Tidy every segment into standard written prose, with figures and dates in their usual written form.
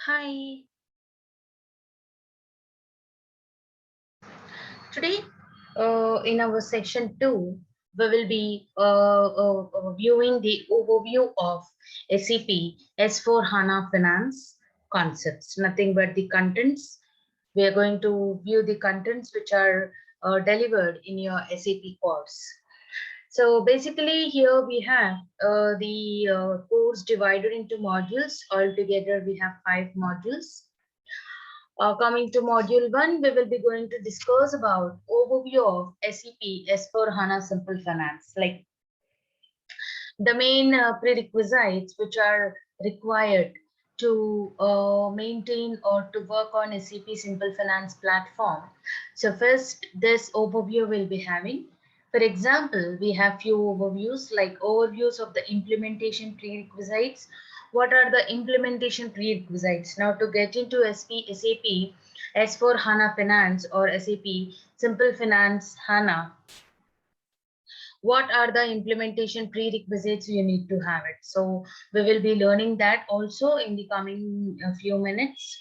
Hi, today in our section 2, we will be viewing the overview of SAP S4 HANA Finance concepts, nothing but the contents. We are going to view the contents which are delivered in your SAP course. So basically here we have the course divided into modules. Altogether we have 5 modules. Coming to module 1, we will be going to discuss about overview of SAP S4 HANA Simple Finance, like the main prerequisites which are required to maintain or to work on SAP Simple Finance platform. So first, this overview will be having. For example, we have few overviews like overviews of the implementation prerequisites. What are the implementation prerequisites? Now to get into SAP S4 HANA Finance or SAP Simple Finance HANA, what are the implementation prerequisites you need to have it. So we will be learning that also in the coming few minutes.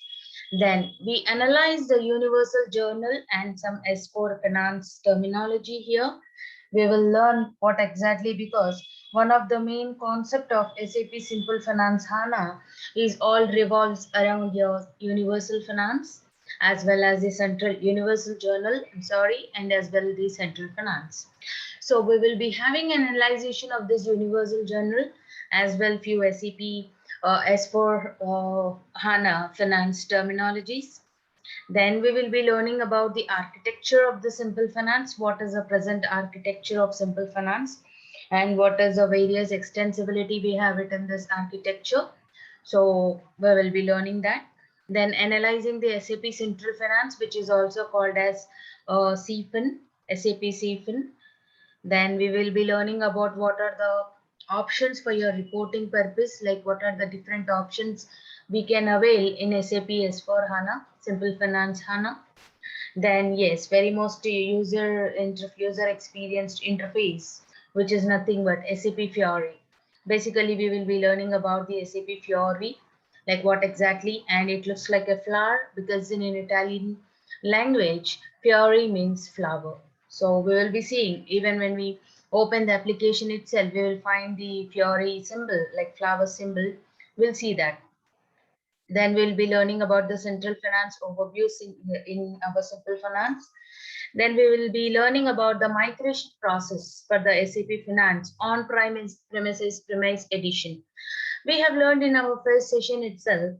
Then we analyze the universal journal and some S4 finance terminology here. We will learn what exactly, because one of the main concept of SAP Simple Finance HANA is all revolves around your universal finance as well as the central universal journal, and as well the central finance. So we will be having an analyzation of this universal journal as well few SAP S4 HANA finance terminologies. Then we will be learning about the architecture of the simple finance. What is the present architecture of simple finance and what is the various extensibility we have it in this architecture. So we will be learning that. Then analyzing the SAP Central Finance, which is also called as CFIN, SAP CFIN. Then we will be learning about what are the options for your reporting purpose, like what are the different options we can avail in SAP S4 HANA, Simple Finance HANA. Then yes, very most user experienced interface, which is nothing but SAP Fiori. Basically, we will be learning about the SAP Fiori, like what exactly, and it looks like a flower because in an Italian language, Fiori means flower. So we will be seeing, even when we open the application itself, we will find the Fiori symbol, like flower symbol. We'll see that. Then we'll be learning about the central finance overviews in our simple finance. Then we will be learning about the migration process for the SAP Finance on-premises edition. We have learned in our first session itself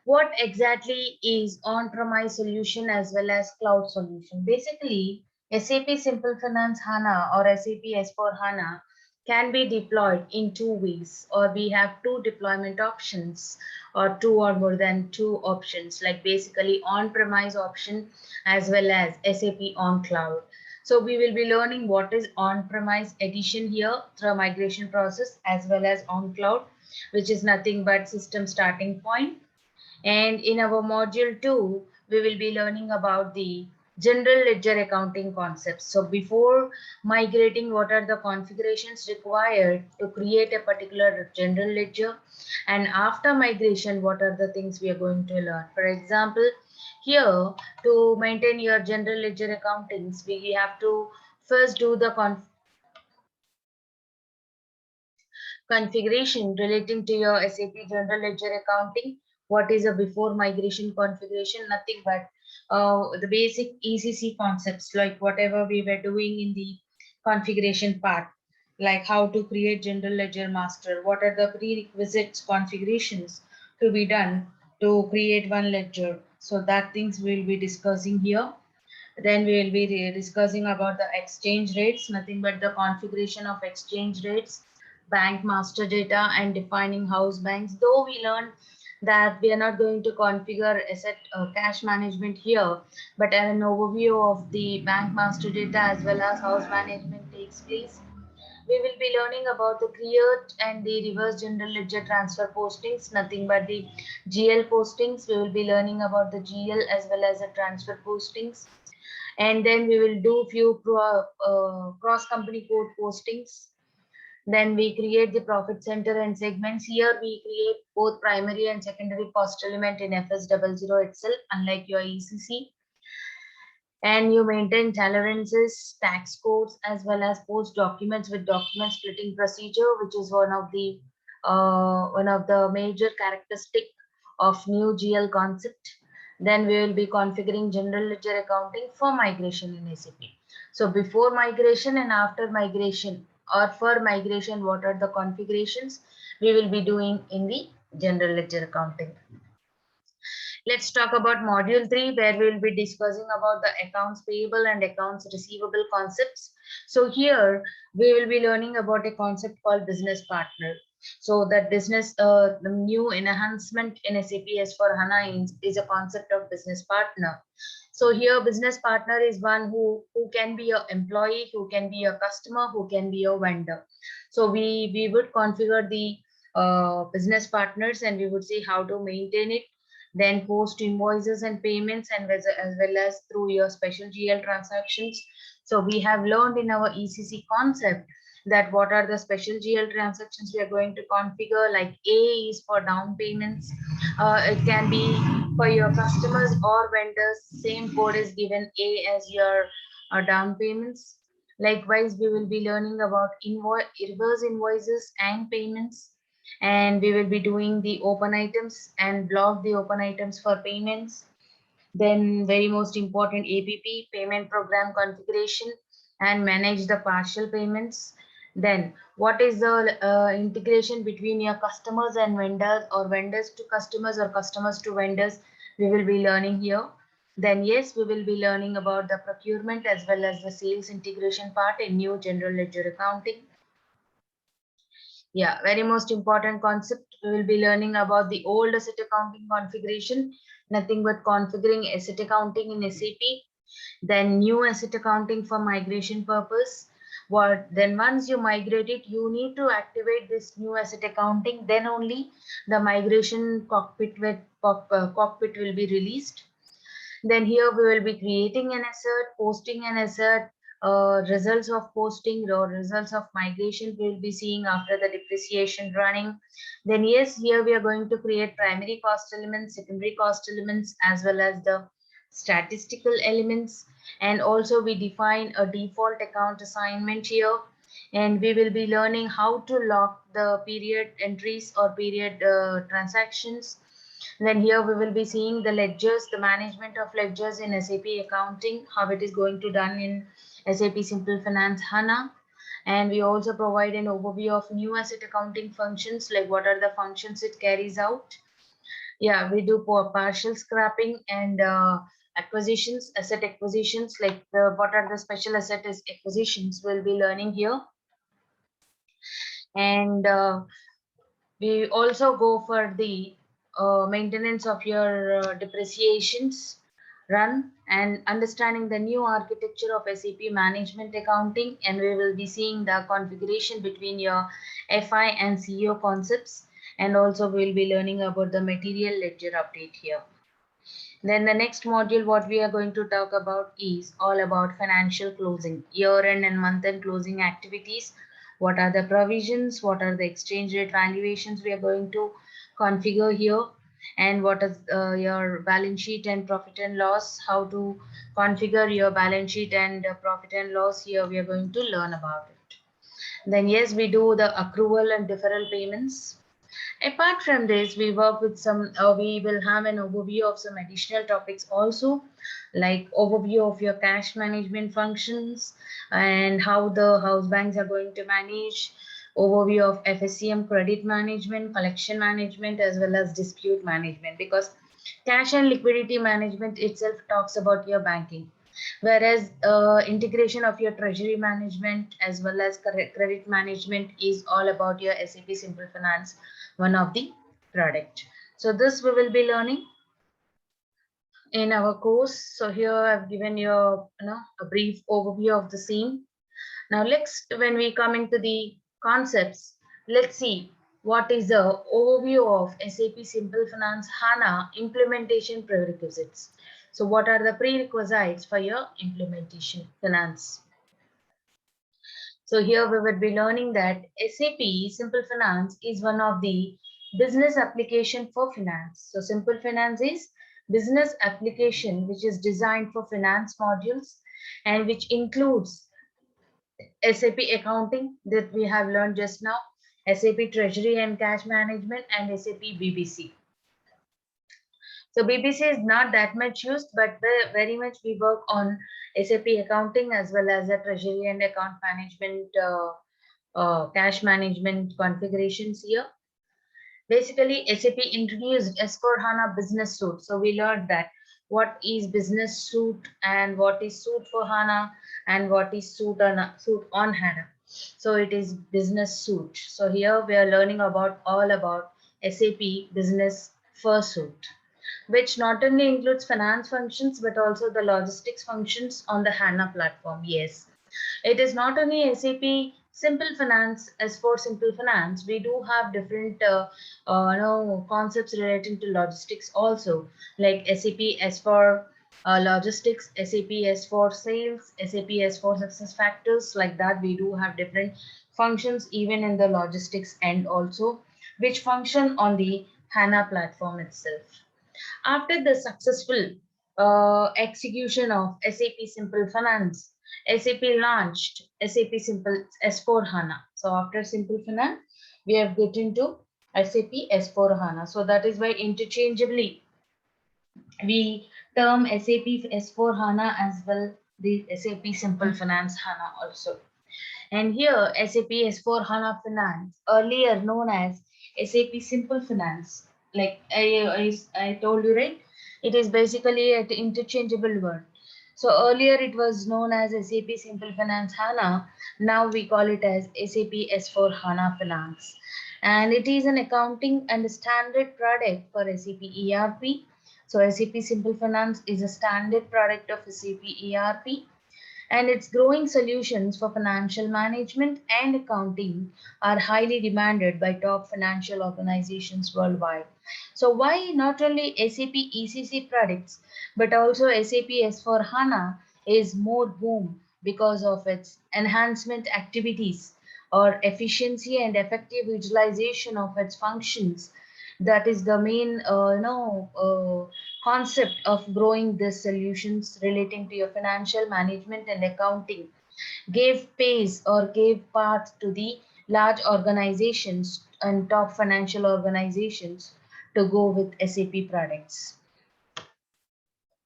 what exactly is on-premise solution as well as cloud solution. Basically, SAP Simple Finance HANA or SAP S4 HANA can be deployed in 2 ways, or we have two deployment options or two or more than two options, like basically on-premise option as well as SAP on cloud. So we will be learning what is on-premise edition here through migration process as well as on cloud, which is nothing but system starting point. And in our module 2, we will be learning about the general ledger accounting concepts. So before migrating, what are the configurations required to create a particular general ledger? And after migration, what are the things we are going to learn? For example, here to maintain your general ledger accountings, we have to first do the configuration relating to your SAP General Ledger Accounting. What is a before migration configuration? Nothing but the basic ECC concepts, like whatever we were doing in the configuration part, like how to create General Ledger Master, what are the prerequisites configurations to be done to create one ledger. So that things we'll be discussing here. Then we will be discussing about the exchange rates, nothing but the configuration of exchange rates, bank master data, and defining house banks. Though we learned that we are not going to configure asset cash management here, but an overview of the bank master data as well as house management takes place. We will be learning about the create and the reverse general ledger transfer postings, nothing but the GL postings. We will be learning about the GL as well as the transfer postings. And then we will do few cross company code postings. Then we create the profit center and segments. Here we create both primary and secondary cost element in FS00 itself, unlike your ECC. And you maintain tolerances, tax codes, as well as post documents with document splitting procedure, which is one of the major characteristic of new GL concept. Then we will be configuring general ledger accounting for migration in SAP. So before migration and after migration, or for migration, what are the configurations we will be doing in the general ledger accounting. Let's talk about module 3, where we will be discussing about the accounts payable and accounts receivable concepts. So here we will be learning about a concept called business partner. So that the new enhancement in SAP S/4HANA is a concept of business partner. So here business partner is one who can be your employee, who can be your customer, who can be your vendor. So we would configure the business partners, and we would see how to maintain it, then post invoices and payments, and as well as through your special GL transactions. So we have learned in our ECC concept that what are the special GL transactions we are going to configure. Like A is for down payments. It can be for your customers or vendors. Same code is given A as your down payments. Likewise, we will be learning about reverse invoices and payments, and we will be doing the open items and block the open items for payments. Then very most important, APP, payment program configuration, and manage the partial payments. Then what is the integration between your customers and vendors, or vendors to customers, or customers to vendors, we will be learning here. Then yes, we will be learning about the procurement as well as the sales integration part in new general ledger accounting. Yeah, very most important concept. We will be learning about the old asset accounting configuration, nothing but configuring asset accounting in SAP. Then new asset accounting for migration purpose. Then once you migrate it, you need to activate this new asset accounting. Then only the migration cockpit will be released. Then here we will be creating an asset, posting an asset, results of posting or results of migration we will be seeing after the depreciation running. Then yes, here we are going to create primary cost elements, secondary cost elements, as well as the statistical elements. And also we define a default account assignment here. And we will be learning how to lock the period entries or period transactions. Then here we will be seeing the ledgers, the management of ledgers in SAP accounting, how it is going to done in SAP Central Finance HANA. And we also provide an overview of new asset accounting functions, like what are the functions it carries out. Yeah, we do partial scrapping and acquisitions, asset acquisitions, like what are the special asset acquisitions we'll be learning here. And we also go for the maintenance of your depreciations run and understanding the new architecture of SAP management accounting, and we will be seeing the configuration between your FI and CEO concepts, and also we will be learning about the material ledger update here. Then the next module what we are going to talk about is all about financial closing, year-end and month-end closing activities. What are the provisions? What are the exchange rate valuations we are going to configure here? And what is your balance sheet and profit and loss? How to configure your balance sheet and profit and loss here we are going to learn about it. Then yes, we do the accrual and deferral payments. Apart from this, we work with we will have an overview of some additional topics also, like overview of your cash management functions and how the house banks are going to manage, overview of FSCM credit management, collection management, as well as dispute management, because cash and liquidity management itself talks about your banking, whereas integration of your treasury management as well as credit management is all about your SAP Simple Finance, one of the product. So this we will be learning in our course. So here I've given you, a brief overview of the same. Now when we come into the concepts, let's see what is the overview of SAP Simple Finance HANA implementation prerequisites. So what are the prerequisites for your implementation finance? So here we would be learning that SAP Simple Finance is one of the business application for finance. So Simple Finance is business application which is designed for finance modules and which includes SAP accounting that we have learned just now, SAP treasury and cash management, and SAP BBC. So BBC is not that much used, but very much we work on SAP accounting as well as the treasury and account management, cash management configurations here. Basically, SAP introduced S4HANA Business Suite. So we learned that what is Business Suite and what is Suite for HANA and what is Suite on HANA. So it is Business Suite. So here we are learning about all about SAP Business for Suite, which not only includes finance functions but also the logistics functions on the HANA platform. Yes, it is not only SAP Simple Finance. As for Simple Finance, we do have different concepts relating to logistics also, like SAP S for logistics, SAP S for sales, SAP S for success factors. Like that, we do have different functions even in the logistics end also, which function on the HANA platform itself. After the successful execution of SAP Simple Finance, SAP launched SAP Simple S4 HANA. So after Simple Finance, we have get into SAP S4 HANA. So that is why interchangeably we term SAP S4 HANA as well the SAP Simple Finance HANA also. And here SAP S4 HANA Finance, earlier known as SAP Simple Finance, like I told you, right? It is basically an interchangeable word. So earlier it was known as SAP Simple Finance HANA. Now we call it as SAP S4 HANA Finance. And it is an accounting and a standard product for SAP ERP. So SAP Simple Finance is a standard product of SAP ERP, and its growing solutions for financial management and accounting are highly demanded by top financial organizations worldwide. So why not only SAP ECC products but also SAP S4 HANA is more boom because of its enhancement activities or efficiency and effective utilization of its functions. That is the main concept of growing these solutions relating to your financial management and accounting gave pace or gave path to the large organizations and top financial organizations to go with SAP products.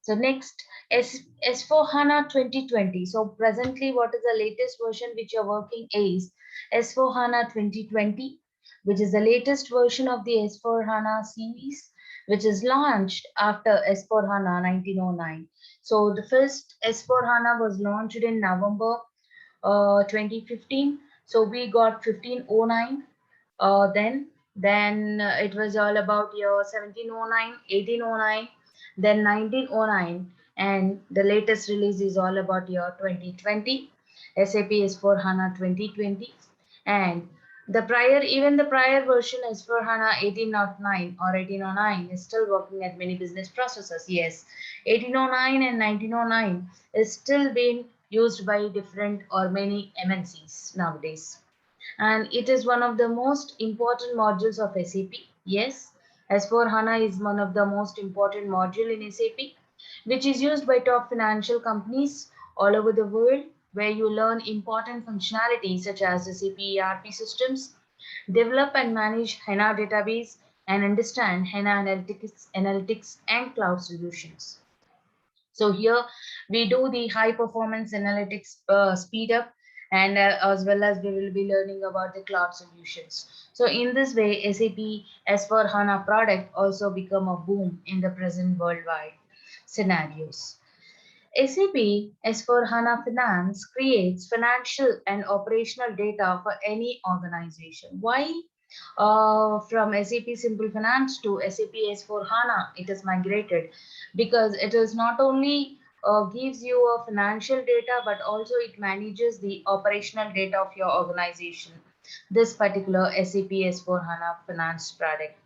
So next, S4 HANA 2020. So presently, what is the latest version which you're working is S4 HANA 2020, which is the latest version of the S4 HANA series, which is launched after S4 HANA 1909. So the first S4 HANA was launched in November 2015. So we got 1509. Then it was all about year 1709, 1809, then 1909, and the latest release is all about year 2020, SAP S4 HANA 2020, and even the prior version S4 HANA 1809 or 1809 is still working at many business processes. Yes, 1809 and 1909 is still being used by different or many MNCs nowadays, and it is one of the most important modules of SAP. Yes, S4 HANA is one of the most important module in SAP, which is used by top financial companies all over the world, where you learn important functionalities such as SAP ERP systems, develop and manage HANA database, and understand HANA analytics and cloud solutions. So here we do the high performance analytics speed up, and as well as we will be learning about the cloud solutions. So in this way, SAP S4 HANA product also become a boom in the present worldwide scenarios. SAP S4 HANA Finance creates financial and operational data for any organization. Why? From SAP Simple Finance to SAP S4 HANA, it is migrated because it is not only gives you a financial data, but also it manages the operational data of your organization. This particular SAP S4 HANA Finance product,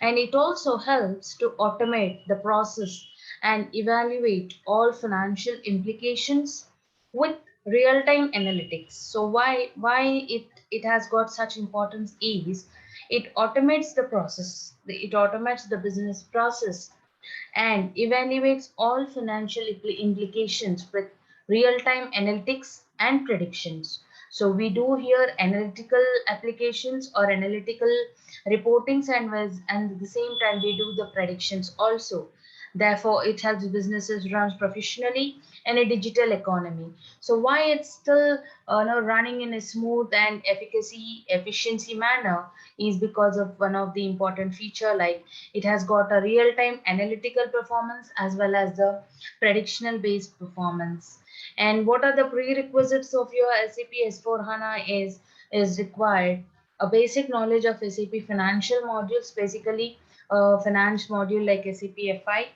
and it also helps to automate the process and evaluate all financial implications with real-time analytics. So why it has got such importance is it automates the process, it automates the business process and evaluates all financial implications with real-time analytics and predictions. So we do here analytical applications or analytical reportings, and at the same time we do the predictions also. Therefore, it helps businesses run professionally in a digital economy. So why it's still running in a smooth and efficiency manner is because of one of the important feature, like it has got a real-time analytical performance as well as the predictional based performance. And what are the prerequisites of your SAP S/4HANA is required a basic knowledge of SAP financial modules, basically a finance module like SAP FI,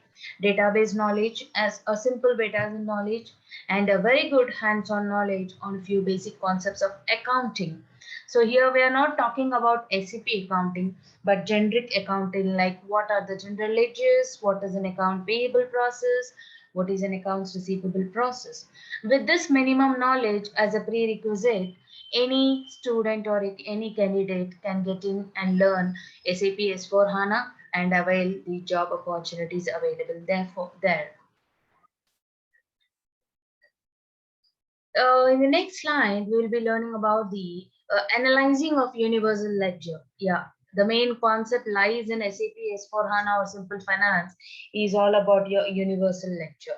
database knowledge as a simple database knowledge, and a very good hands-on knowledge on a few basic concepts of accounting. So here we are not talking about SAP accounting, but generic accounting, like what are the general ledgers, what is an account payable process, what is an accounts receivable process. With this minimum knowledge as a prerequisite, any student or any candidate can get in and learn SAP S/4HANA and avail the job opportunities available there. In the next slide, we will be learning about the analyzing of universal ledger. Yeah, the main concept lies in SAP S/4HANA or Simple Finance is all about your universal ledger.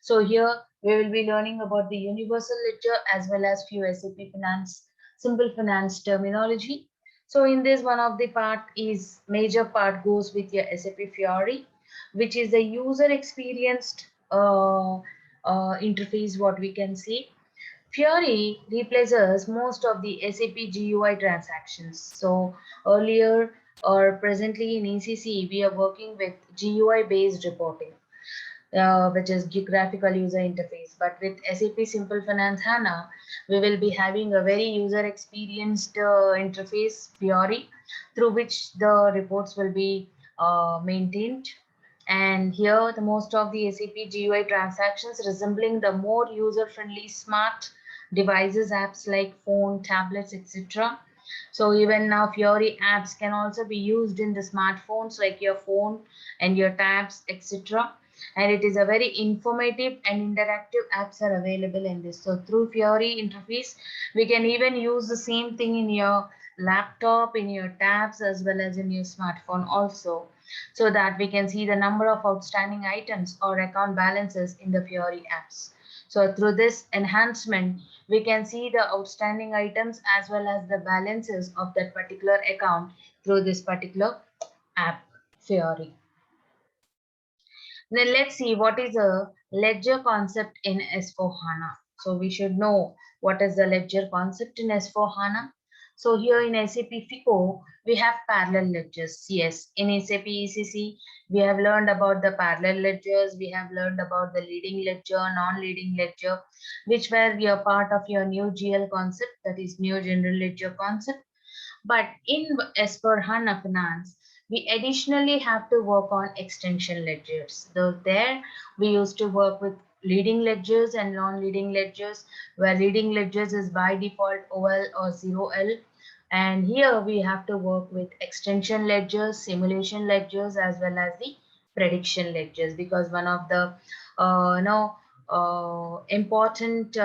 So here we will be learning about the universal ledger as well as few SAP Finance, Simple Finance terminology. So in this, one of the part is major part goes with your SAP Fiori, which is the user experienced interface, what we can see. Fiori replaces most of the SAP GUI transactions. So earlier or presently in ECC, we are working with GUI based reporting, which is geographical user interface. But with SAP Simple Finance HANA, we will be having a very user experienced interface, Fiori, through which the reports will be maintained. And here, the most of the SAP GUI transactions resembling the more user-friendly smart devices, apps like phone, tablets, etc. So even now, Fiori apps can also be used in the smartphones like your phone and your tabs, etc. And it is a very informative and interactive apps are available in this. So through Fiori interface, we can even use the same thing in your laptop, in your tabs, as well as in your smartphone also, so that we can see the number of outstanding items or account balances in the Fiori apps. So through this enhancement, we can see the outstanding items as well as the balances of that particular account through this particular app, Fiori. Then let's see what is a ledger concept in S/4HANA. So we should know what is the ledger concept in S/4HANA. So here in SAP FICO, we have parallel ledgers. Yes, in SAP ECC, we have learned about the parallel ledgers. We have learned about the leading ledger, non-leading ledger, which were a part of your new GL concept, that is new general ledger concept. But in S/4HANA Finance, we additionally have to work on extension ledgers. Though there we used to work with leading ledgers and non-leading ledgers, where leading ledgers is by default OL or 0L. And here we have to work with extension ledgers, simulation ledgers, as well as the prediction ledgers, because one of the important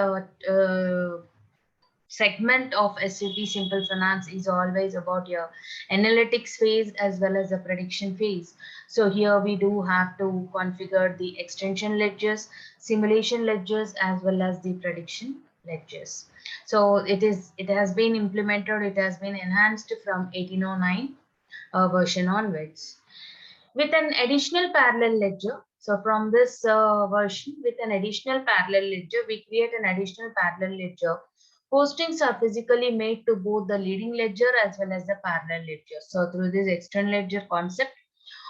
segment of SAP Simple Finance is always about your analytics phase as well as the prediction phase. So here we do have to configure the extension ledgers, simulation ledgers, as well as the prediction ledgers. So it has been implemented, it has been enhanced from 1809 version onwards with an additional parallel ledger. So from this version, with an additional parallel ledger, we create an additional parallel ledger. Postings are physically made to both the leading ledger as well as the parallel ledger. So through this external ledger concept,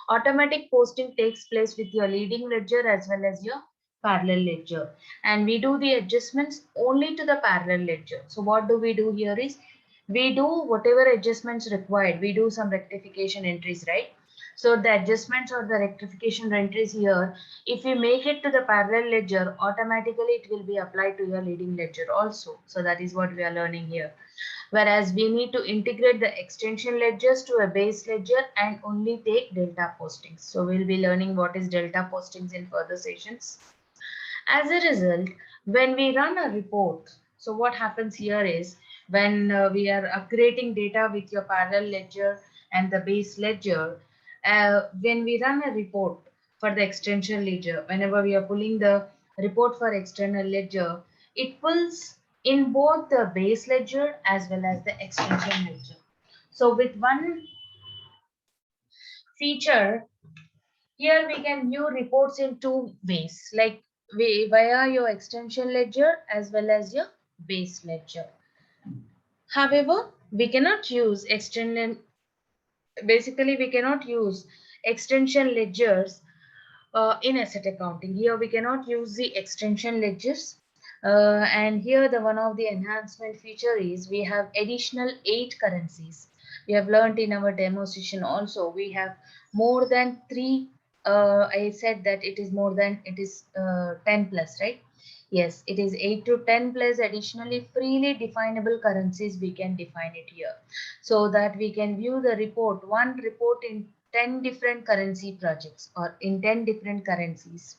automatic posting takes place with your leading ledger as well as your parallel ledger. And we do the adjustments only to the parallel ledger. So what do we do here is, we do whatever adjustments required. We do some rectification entries, right? So the adjustments or the rectification entries here, if we make it to the parallel ledger, automatically it will be applied to your leading ledger also. So that is what we are learning here. Whereas we need to integrate the extension ledgers to a base ledger and only take delta postings. So we'll be learning what is delta postings in further sessions. As a result, when we run a report, so what happens here is when we are upgrading data with your parallel ledger and the base ledger, when we run a report for the extension ledger, whenever we are pulling the report for external ledger, it pulls in both the base ledger as well as the extension ledger. So with one feature, here we can view reports in two ways, like via your extension ledger as well as your base ledger. However, we cannot use we cannot use extension ledgers in asset accounting. Here we cannot use the extension ledgers. And here the one of the enhancement feature is we have additional 8 currencies. We have learned in our demo session also we have more than 3. I said that it is more than, it is 10 plus, right? Yes, it is 8 to 10 plus additionally freely definable currencies we can define it here, so that we can view the report, one report in 10 different currency projects or in 10 different currencies.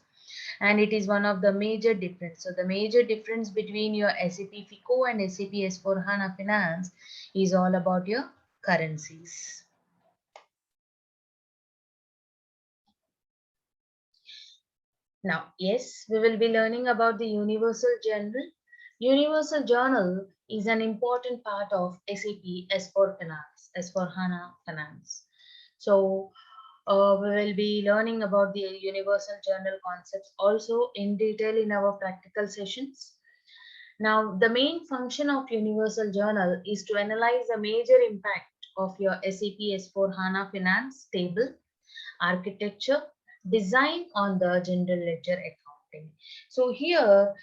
And it is one of the major difference. So the major difference between your SAP FICO and SAP S4 HANA Finance is all about your currencies. Now, yes, we will be learning about the Universal Journal. Universal Journal is an important part of SAP S4 Finance, S4 HANA Finance. So, we will be learning about the Universal Journal concepts also in detail in our practical sessions. Now, the main function of Universal Journal is to analyze the major impact of your SAP S4 HANA Finance table architecture design on the general ledger accounting. So here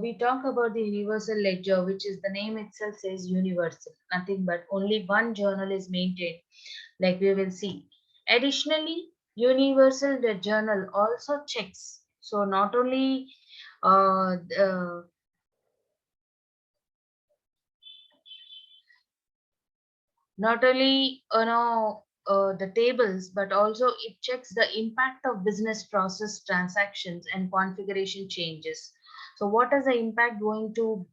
we talk about the universal ledger, which is the name itself says universal, nothing but only one journal is maintained, like we will see. Additionally, universal journal also checks, so not only uh, the, not only the tables, but also it checks the impact of business process transactions and configuration changes. So what is the impact going to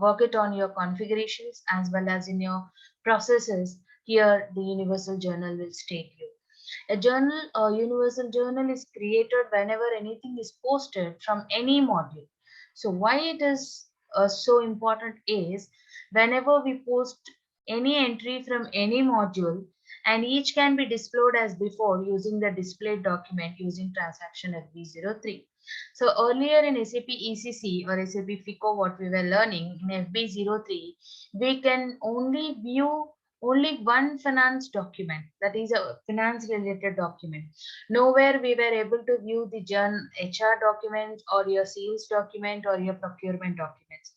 work it on your configurations as well as in your processes? Here the universal journal will state you. A universal journal is created whenever anything is posted from any module. So why it is so important is whenever we post any entry from any module, and each can be displayed as before using the displayed document using transaction FB03. So earlier in SAP ECC or SAP FICO, what we were learning in FB03, we can only view only one finance document, that is a finance related document. Nowhere we were able to view the HR document or your sales document or your procurement documents.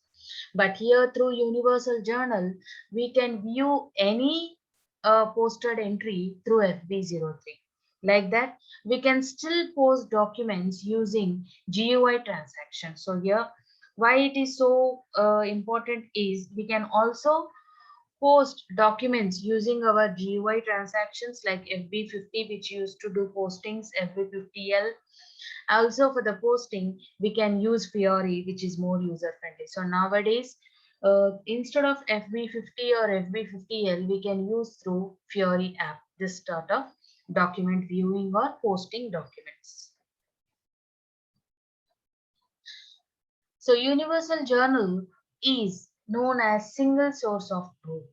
But here through Universal Journal, we can view any posted entry through FB03. Like that, we can still post documents using GUI transaction. So here, why it is so important is we can also post documents using our GUI transactions like FB50, which used to do postings, FB50L. Also for the posting, we can use Fiori, which is more user friendly. So nowadays, instead of FB50 or FB50L, we can use through Fiori app, this sort of document viewing or posting documents. So Universal Journal is known as single source of truth.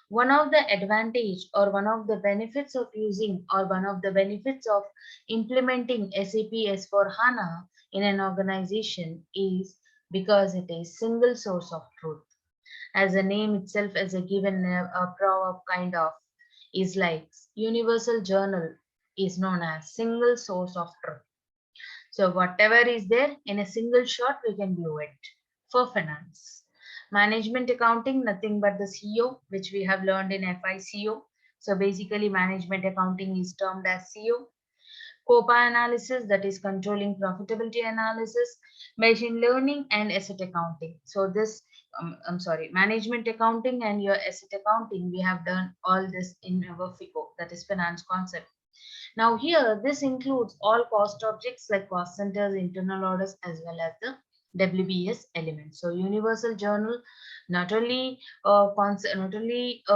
One of the advantage or one of the benefits of using or one of the benefits of implementing SAP S4 HANA in an organization is because it is single source of truth. As the name itself as a given a proverb kind of is like Universal Journal is known as single source of truth. So whatever is there in a single shot, we can view it. For finance, management accounting, nothing but the CO, which we have learned in FICO. So basically management accounting is termed as CO. COPA analysis, that is controlling profitability analysis, machine learning, and asset accounting. So this, I'm sorry, management accounting and your asset accounting, we have done all this in our FICO, that is finance concept. Now here, this includes all cost objects like cost centers, internal orders, as well as the WBS elements. So Universal Journal not only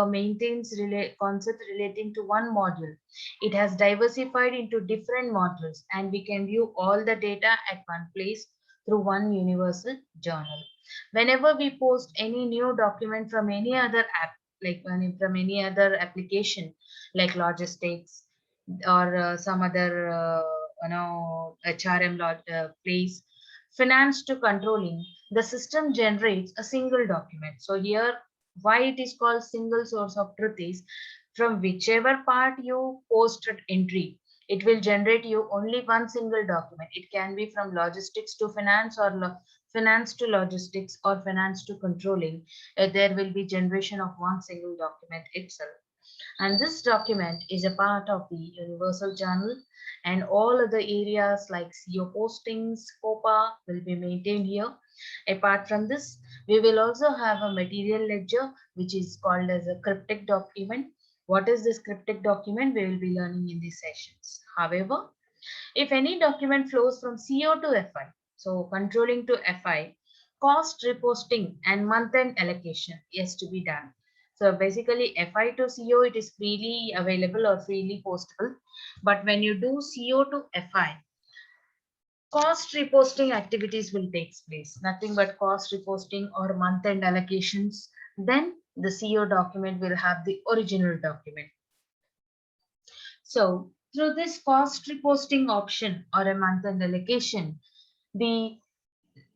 maintains concept relating to one module, it has diversified into different modules, and we can view all the data at one place through one Universal Journal. Whenever we post any new document from any other app, like from any other application, like logistics, or some other HRM place, finance to controlling, the system generates a single document. So here, why it is called single source of truth is, from whichever part you posted entry, it will generate you only one single document. It can be from logistics to finance, or finance to logistics, or finance to controlling. There will be generation of one single document itself. And this document is a part of the Universal Journal, and all other areas like CO postings, COPA will be maintained here. Apart from this, we will also have a material ledger, which is called as a cryptic document. What is this cryptic document? We will be learning in these sessions. However, if any document flows from CO to FI, so controlling to FI, cost reposting and month-end allocation is to be done. So basically FI to CO, it is freely available or freely postable. But when you do CO to FI, cost reposting activities will take place. Nothing but cost reposting or month-end allocations. Then the CO document will have the original document. So through this cost reposting option or a month-end allocation, the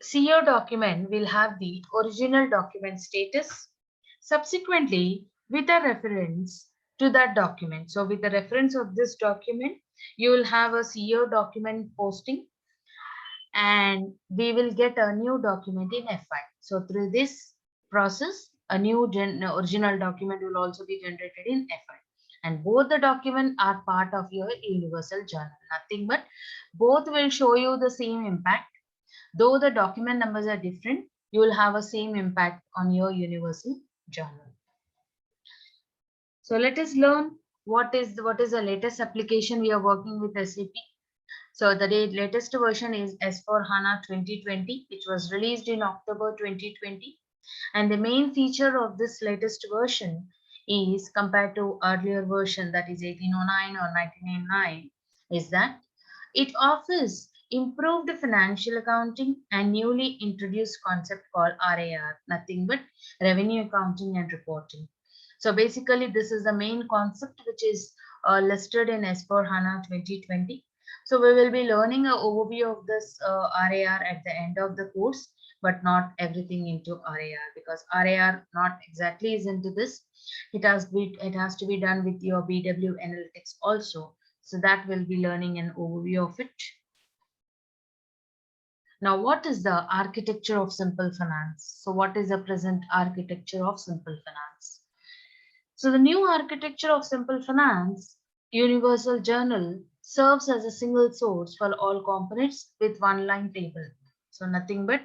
CO document will have the original document status. Subsequently, with a reference to that document, so with the reference of this document, you will have a CO document posting, and we will get a new document in FI. So through this process, a new original document will also be generated in FI. And both the documents are part of your Universal Journal. Nothing but both will show you the same impact. Though the document numbers are different, you will have a same impact on your Universal Journal. So let us learn what is the latest application we are working with SAP. So the latest version is S4 HANA 2020, which was released in October 2020. And the main feature of this latest version is, compared to earlier version, that is 1809 or 1909, is that it offers improved financial accounting and newly introduced concept called RAR, nothing but revenue accounting and reporting. So basically, this is the main concept which is listed in S4 HANA 2020. So we will be learning an overview of this RAR at the end of the course, but not everything into RAR, because RAR not exactly is into this. It has to be done with your BW analytics also. So that will be learning an overview of it. Now, what is the architecture of simple finance? So what is the present architecture of simple finance? So the new architecture of simple finance, Universal Journal, serves as a single source for all components with one line table. So nothing but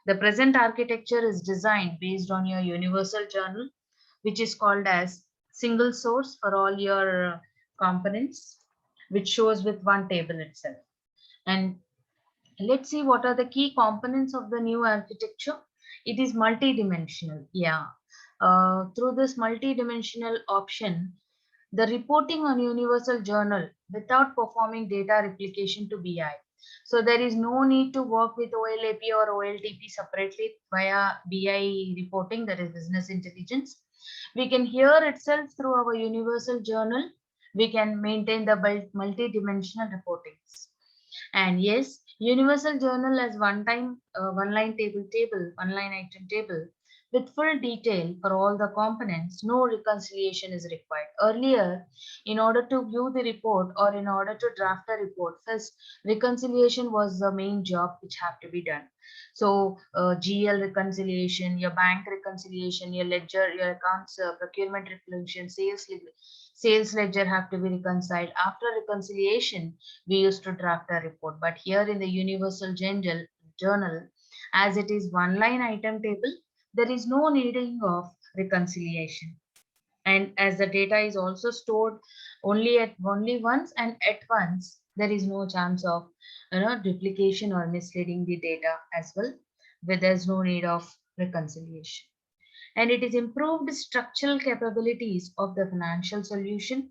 the present architecture is designed based on your Universal Journal, which is called as single source for all your components, which shows with one table itself. And let's see what are the key components of the new architecture. It is multidimensional. Yeah. Through this multidimensional option, the reporting on Universal Journal without performing data replication to BI. So there is no need to work with OLAP or OLTP separately via BI reporting, that is business intelligence. We can here itself through our Universal Journal, we can maintain the multi-dimensional reportings. And yes, Universal Journal as one line item table, with full detail for all the components. No reconciliation is required. Earlier, in order to view the report or in order to draft a report, first reconciliation was the main job which had to be done. So GL reconciliation, your bank reconciliation, your ledger, your accounts, procurement reconciliation, sales ledger have to be reconciled. After reconciliation, we used to draft a report. But here in the Universal Journal, as it is one line item table, there is no needing of reconciliation. And as the data is also stored only once and at once, there is no chance of duplication or misleading the data as well, where there's no need of reconciliation. And it is improved structural capabilities of the financial solution,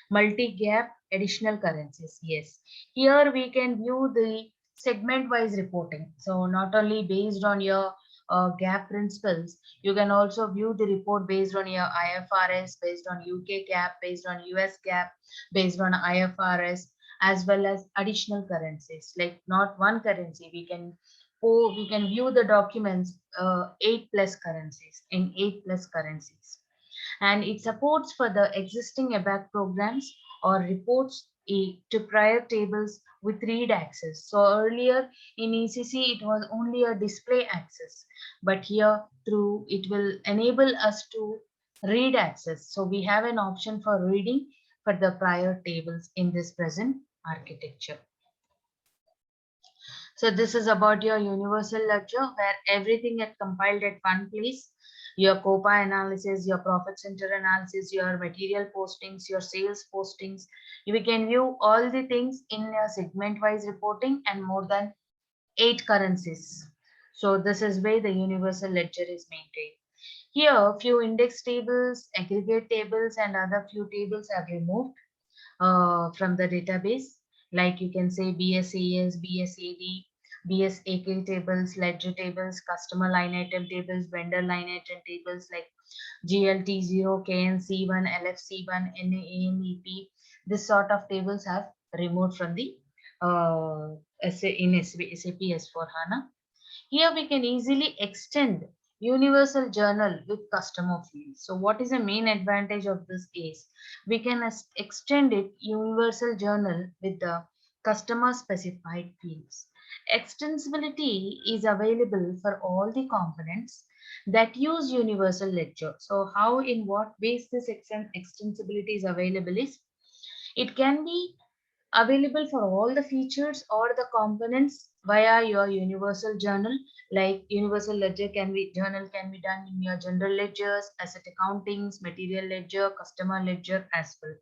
multi-gap additional currencies. Yes, here we can view the segment wise reporting. So not only based on your gap principles, you can also view the report based on your IFRS, based on UK gap, based on US gap, based on IFRS, as well as additional currencies. Like not one currency, we can view the documents 8 plus currencies, and it supports for the existing ABAC programs or reports to prior tables with read access. So earlier in ECC it was only a display access, but here through it will enable us to read access. So we have an option for reading for the prior tables in this present architecture. So this is about your universal ledger where everything is compiled at one place. Your COPA analysis, your profit center analysis, your material postings, your sales postings. We can view all the things in your segment-wise reporting and more than 8 currencies. So this is where the universal ledger is maintained. Here, few index tables, aggregate tables, and other few tables are removed from the database. Like you can say BSAS, BSAD, BSAK tables, ledger tables, customer line item tables, vendor line item tables like GLT0, KNC1, LFC1, NANEP. This sort of tables have removed from the SAP S4HANA. Here we can easily extend universal journal with customer fields. So what is the main advantage of this is we can extend it universal journal with the customer specified fields. Extensibility is available for all the components that use universal ledger. So how in what ways this extensibility is available is it can be available for all the features or the components via your universal journal. Like universal ledger journal can be done in your general ledgers, asset accountings, material ledger, customer ledger as well.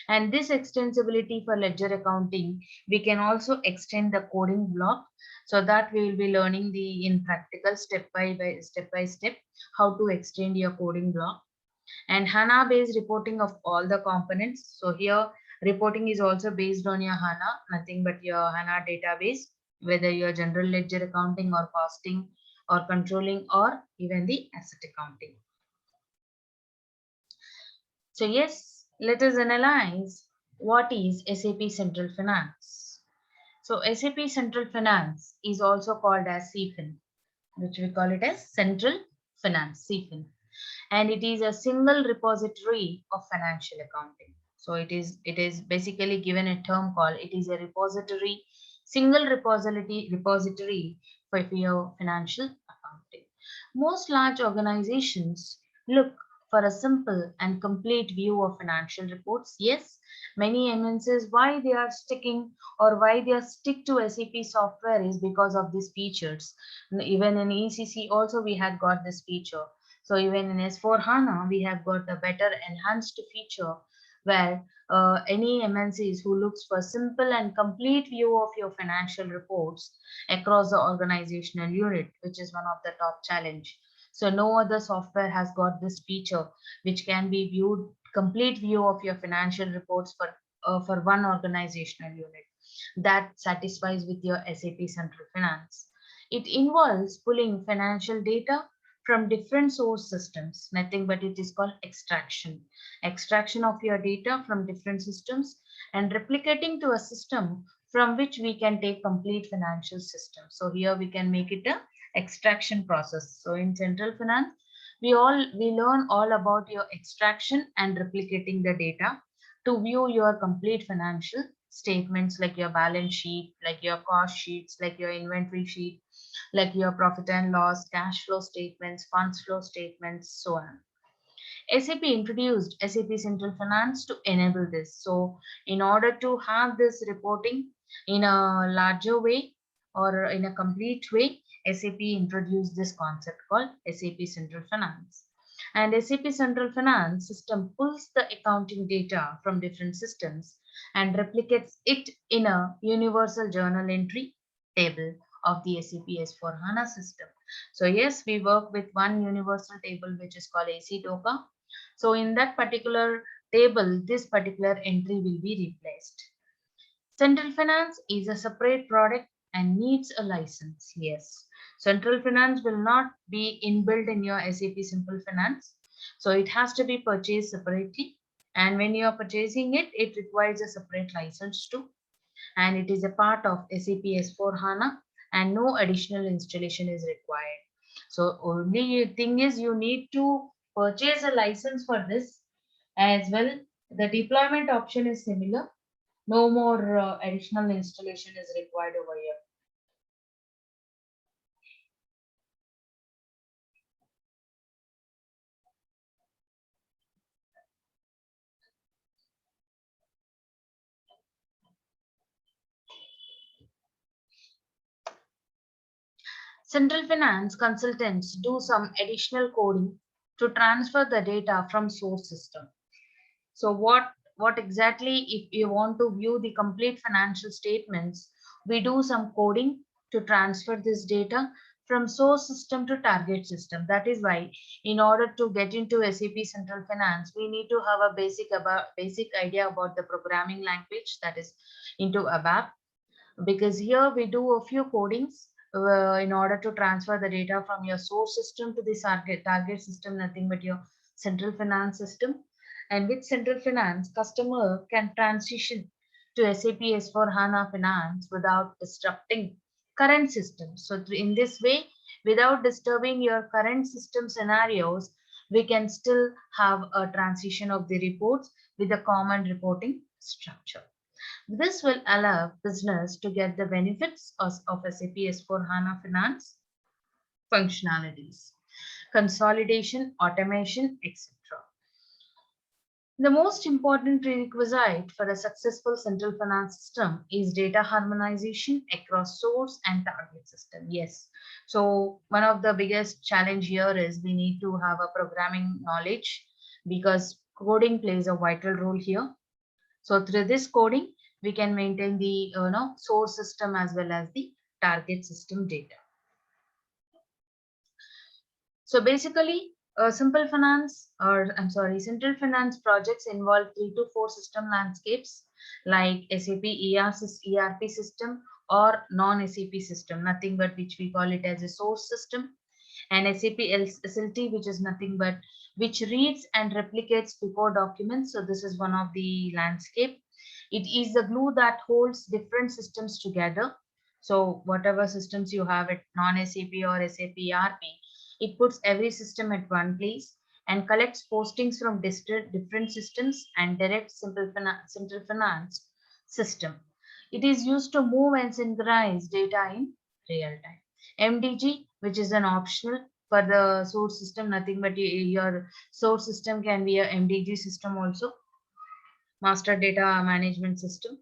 And this extensibility for ledger accounting, we can also extend the coding block, so that we will be learning the in practical step by step how to extend your coding block. And HANA based reporting of all the components. So here reporting is also based on your HANA, nothing but your HANA database, whether your general ledger accounting or costing or controlling or even the asset accounting. So yes, let us analyze what is SAP Central Finance. So SAP Central Finance is also called as CFIN, which we call it as Central Finance, CFIN. And it is a single repository of financial accounting. So it is basically given a term called it is a repository, single repository for your financial accounting. Most large organizations look for a simple and complete view of financial reports. Yes, many MNCs why they are sticking or why they are stick to SAP software is because of these features. Even in ECC also we had got this feature. So even in S4 HANA, we have got a better enhanced feature where any MNCs who looks for simple and complete view of your financial reports across the organizational unit, which is one of the top challenge. So no other software has got this feature, which can be viewed complete view of your financial reports for one organizational unit that satisfies with your SAP Central Finance. It involves pulling financial data from different source systems, nothing but it is called extraction of your data from different systems and replicating to a system from which we can take complete financial system. So here we can make it a extraction process. So in Central Finance, We learn all about your extraction and replicating the data to view your complete financial statements, like your balance sheet, like your cost sheets, like your inventory sheet, like your profit and loss, cash flow statements, funds flow statements, so on. SAP introduced SAP Central Finance to enable this. So, in order to have this reporting in a larger way or in a complete way, SAP introduced this concept called SAP Central Finance. And SAP Central Finance system pulls the accounting data from different systems and replicates it in a universal journal entry table of the SAP S4 HANA system. So yes, we work with one universal table which is called AC Doka. So in that particular table, this particular entry will be replaced. Central Finance is a separate product and needs a license. Yes. Central Finance will not be inbuilt in your SAP Simple Finance. So it has to be purchased separately. And when you are purchasing it, it requires a separate license too. And it is a part of SAP S4 HANA and no additional installation is required. So only thing is you need to purchase a license for this as well. The deployment option is similar. No more additional installation is required over here. Central Finance consultants do some additional coding to transfer the data from source system. So what exactly, if you want to view the complete financial statements, we do some coding to transfer this data from source system to target system. That is why in order to get into SAP Central Finance, we need to have a basic idea about the programming language, that is into ABAP, because here we do a few codings in order to transfer the data from your source system to the target system, nothing but your central finance system. And with central finance, customer can transition to SAP S4 HANA Finance without disrupting current systems. So in this way, without disturbing your current system scenarios, we can still have a transition of the reports with a common reporting structure. This will allow business to get the benefits of SAP S4 HANA Finance functionalities, consolidation, automation, etc. The most important prerequisite for a successful central finance system is data harmonization across source and target system. Yes. So one of the biggest challenge here is we need to have a programming knowledge, because coding plays a vital role here. So through this coding, we can maintain the source system as well as the target system data. So basically, central finance projects involve 3 to 4 system landscapes like SAP ERP system or non-SAP system, nothing but which we call it as a source system, and SAP SLT, which is nothing but which reads and replicates before documents. So this is one of the landscape. It is the glue that holds different systems together. So whatever systems you have at non-SAP or SAP ERP, it puts every system at one place and collects postings from different systems and directs central finance system. It is used to move and synchronize data in real time. MDG, which is an optional for the source system, nothing but your source system can be a MDG system also, master data management system.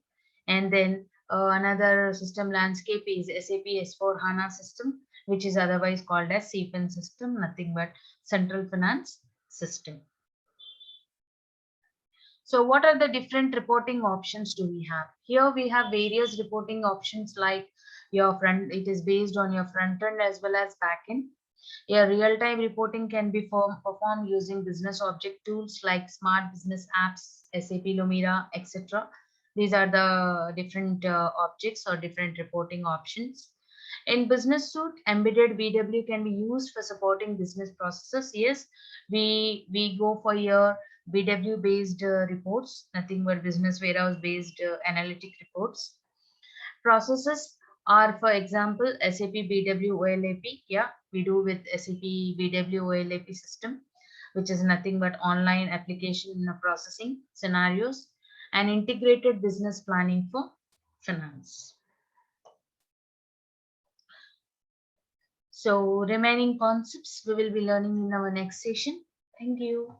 And then another system landscape is SAP S4 HANA system, which is otherwise called as CFIN system, nothing but central finance system. So what are the different reporting options do we have? Here we have various reporting options like your front, it is based on your front end as well as back end. A real-time reporting can be performed using business object tools like smart business apps, SAP Lumira, etc. These are the different objects or different reporting options. In business suite, embedded BW can be used for supporting business processes. Yes, we go for your BW based reports, nothing but business warehouse based analytic reports. Processes are, for example, SAP BW OLAP. Yeah, we do with SAP BWOLAP system, which is nothing but online application processing scenarios and integrated business planning for finance. So remaining concepts we will be learning in our next session. Thank you.